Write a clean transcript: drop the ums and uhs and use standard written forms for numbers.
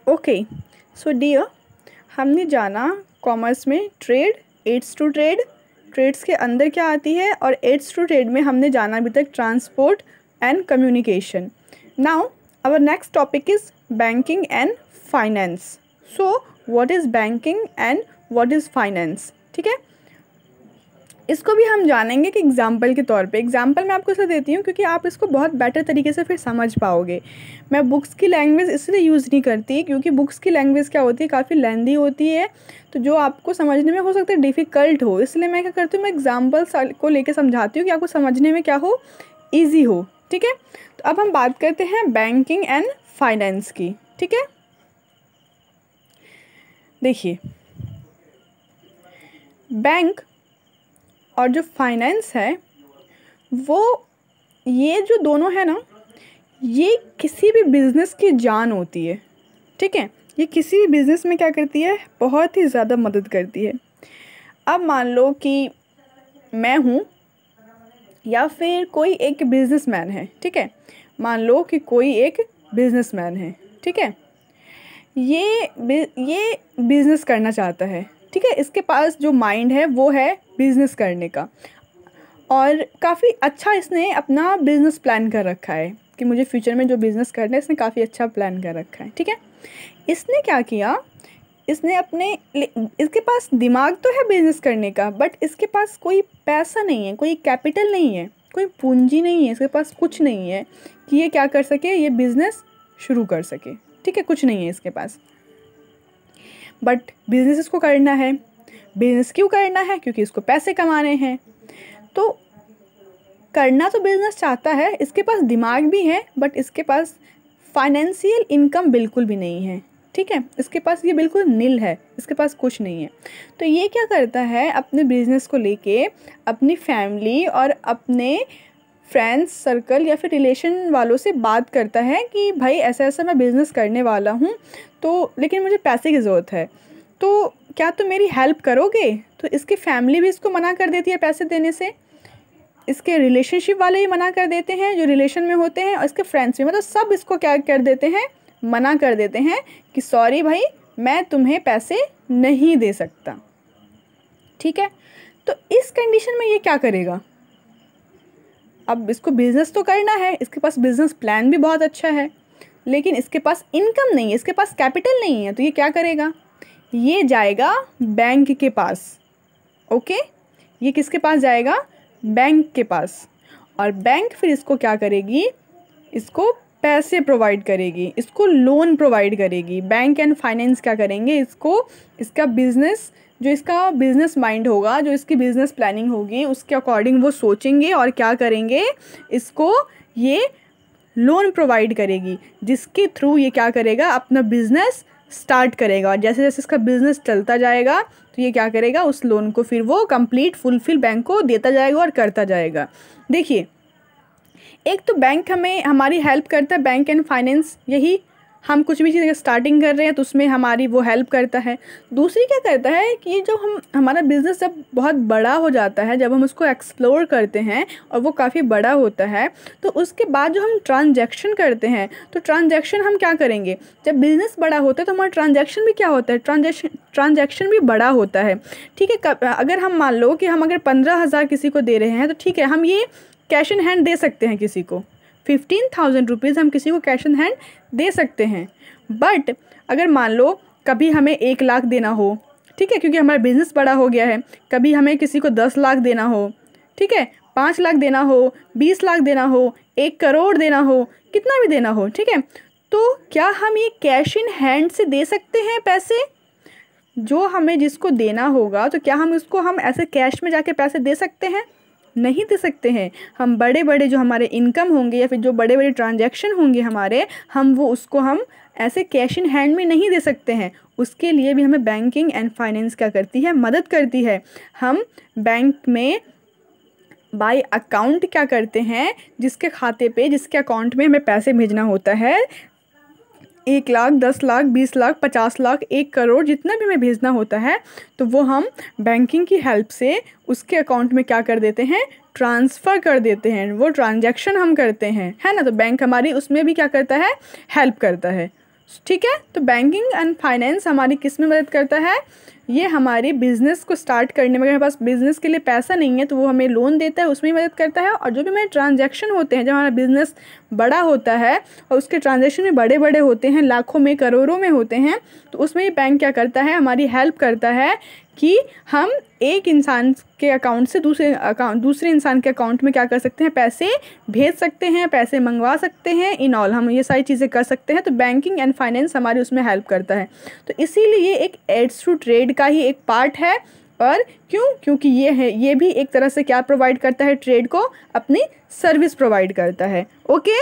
Okay, so dear, हमने जाना commerce में trade, aids to trade, trades के अंदर क्या आती है, और एड्स टू ट्रेड में हमने जाना अभी तक transport and communication. Now our next topic is banking and finance. So what is banking and what is finance, ठीक है। इसको भी हम जानेंगे कि एग्जाम्पल के तौर पे। एग्जाम्पल मैं आपको इसे देती हूँ क्योंकि आप इसको बहुत बेटर तरीके से फिर समझ पाओगे। मैं बुक्स की लैंग्वेज इसलिए यूज़ नहीं करती क्योंकि बुक्स की लैंग्वेज क्या होती है, काफ़ी लेंदी होती है, तो जो आपको समझने में हो सकता है डिफ़िकल्ट हो, इसलिए मैं क्या करती हूँ, मैं एग्जाम्पल्स को लेकर समझाती हूँ कि आपको समझने में क्या हो, ईजी हो, ठीक है। तो अब हम बात करते हैं बैंकिंग एंड फाइनेंस की, ठीक है। देखिए, बैंक और जो फाइनेंस है वो, ये जो दोनों है ना, ये किसी भी बिज़नेस की जान होती है, ठीक है। ये किसी भी बिज़नेस में क्या करती है, बहुत ही ज़्यादा मदद करती है। अब मान लो कि मैं हूँ या फिर कोई एक बिज़नेसमैन है, ठीक है। मान लो कि कोई एक बिज़नेसमैन है, ठीक है। ये बिज़नेस करना चाहता है, ठीक है। इसके पास जो माइंड है वो है बिज़नेस करने का, और काफ़ी अच्छा इसने अपना बिज़नेस प्लान कर रखा है कि मुझे फ्यूचर में जो बिज़नेस करना है, इसने काफ़ी अच्छा प्लान कर रखा है, ठीक है। इसने क्या किया, इसने इसके पास दिमाग तो है बिज़नेस करने का, बट इसके पास कोई पैसा नहीं है, कोई कैपिटल नहीं है, कोई पूंजी नहीं है, इसके पास कुछ नहीं है कि ये क्या कर सके, ये बिज़नेस शुरू कर सके, ठीक है। कुछ नहीं है इसके पास, बट बिज़नेस इसको करना है। बिज़नेस क्यों करना है, क्योंकि इसको पैसे कमाने हैं। तो करना तो बिज़नेस चाहता है, इसके पास दिमाग भी है, बट इसके पास फाइनेंशियल इनकम बिल्कुल भी नहीं है, ठीक है। इसके पास ये बिल्कुल नील है, इसके पास कुछ नहीं है। तो ये क्या करता है, अपने बिज़नेस को लेके अपनी फैमिली और अपने फ्रेंड्स सर्कल या फिर रिलेशन वालों से बात करता है कि भाई ऐसा ऐसा मैं बिज़नेस करने वाला हूँ, तो लेकिन मुझे पैसे की ज़रूरत है, तो क्या तुम मेरी हेल्प करोगे। तो इसकी फैमिली भी इसको मना कर देती है पैसे देने से, इसके रिलेशनशिप वाले ही मना कर देते हैं जो रिलेशन में होते हैं, और इसके फ्रेंड्स भी, मतलब सब इसको क्या कर देते हैं, मना कर देते हैं कि सॉरी भाई, मैं तुम्हें पैसे नहीं दे सकता, ठीक है। तो इस कंडीशन में ये क्या करेगा, अब इसको बिज़नेस तो करना है, इसके पास बिज़नेस प्लान भी बहुत अच्छा है, लेकिन इसके पास इनकम नहीं है, इसके पास कैपिटल नहीं है, तो ये क्या करेगा, ये जाएगा बैंक के पास, ओके। ये किसके पास जाएगा, बैंक के पास, और बैंक फिर इसको क्या करेगी, इसको पैसे प्रोवाइड करेगी, इसको लोन प्रोवाइड करेगी। बैंक एंड फाइनेंस क्या करेंगे, इसको इसका बिज़नेस, जो इसका बिज़नेस माइंड होगा, जो इसकी बिज़नेस प्लानिंग होगी, उसके अकॉर्डिंग वो सोचेंगे और क्या करेंगे, इसको ये लोन प्रोवाइड करेगी, जिसके थ्रू ये क्या करेगा, अपना बिज़नेस स्टार्ट करेगा। और जैसे जैसे इसका बिज़नेस चलता जाएगा तो ये क्या करेगा, उस लोन को फिर वो कंप्लीट फुलफिल बैंक को देता जाएगा और करता जाएगा। देखिए, एक तो बैंक हमें हमारी हेल्प करता है, बैंक एंड फाइनेंस, यही हम कुछ भी चीज़ स्टार्टिंग कर रहे हैं तो उसमें हमारी वो हेल्प करता है। दूसरी क्या करता है कि जो हमारा बिज़नेस जब बहुत बड़ा हो जाता है, जब हम उसको एक्सप्लोर करते हैं और वो काफ़ी बड़ा होता है, तो उसके बाद जो हम ट्रांजैक्शन करते हैं, तो ट्रांजैक्शन हम क्या करेंगे, जब बिज़नेस बड़ा होता है तो हमारा ट्रांजैक्शन भी क्या होता है, ट्रांजैक्शन भी बड़ा होता है, ठीक है। अगर हम मान लो कि हम अगर 15,000 किसी को दे रहे हैं, तो ठीक है, हम ये कैश इन हैंड दे सकते हैं किसी को, 15,000 रुपीज़ हम किसी को कैश इन हैंड दे सकते हैं। बट अगर मान लो कभी हमें 1 लाख देना हो, ठीक है, क्योंकि हमारा बिज़नेस बड़ा हो गया है, कभी हमें किसी को 10 लाख देना हो, ठीक है, 5 लाख देना हो, 20 लाख देना हो, 1 करोड़ देना हो, कितना भी देना हो, ठीक है, तो क्या हम ये कैश इन हैंड से दे सकते हैं पैसे, जो हमें जिसको देना होगा, तो क्या हम उसको हम ऐसे कैश में जाके पैसे दे सकते हैं, नहीं दे सकते हैं। हम बड़े बड़े जो हमारे इनकम होंगे या फिर जो बड़े बड़े ट्रांजैक्शन होंगे हमारे, हम वो उसको हम ऐसे कैश इन हैंड में नहीं दे सकते हैं। उसके लिए भी हमें बैंकिंग एंड फाइनेंस क्या करती है, मदद करती है। हम बैंक में बाय अकाउंट क्या करते हैं, जिसके खाते पे, जिसके अकाउंट में हमें पैसे भेजना होता है, 1 लाख, 10 लाख, 20 लाख, 50 लाख, 1 करोड़, जितना भी हमें भेजना होता है, तो वो हम बैंकिंग की हेल्प से उसके अकाउंट में क्या कर देते हैं, ट्रांसफ़र कर देते हैं, वो ट्रांजैक्शन हम करते हैं, है ना। तो बैंक हमारी उसमें भी क्या करता है, हेल्प करता है। ठीक है। तो बैंकिंग एंड फाइनेंस हमारी किस में मदद करता है, ये हमारे बिज़नेस को स्टार्ट करने में, अगर हमारे पास बिज़नेस के लिए पैसा नहीं है तो वो हमें लोन देता है, उसमें ही मदद करता है। और जो भी हमारे ट्रांजैक्शन होते हैं, जब हमारा बिज़नेस बड़ा होता है और उसके ट्रांजैक्शन भी बड़े बड़े होते हैं, लाखों में करोड़ों में होते हैं, तो उसमें ये बैंक क्या करता है, हमारी हेल्प करता है कि हम एक इंसान के अकाउंट से दूसरे इंसान के अकाउंट में क्या कर सकते हैं, पैसे भेज सकते हैं, पैसे मंगवा सकते हैं, इन ऑल हम ये सारी चीज़ें कर सकते हैं। तो बैंकिंग एंड फाइनेंस हमारी उसमें हेल्प करता है। तो इसीलिए ये एक एड्स टू ट्रेड का ही एक पार्ट है। और क्यों, क्योंकि ये भी एक तरह से क्या प्रोवाइड करता है, ट्रेड को अपनी सर्विस प्रोवाइड करता है। ओके।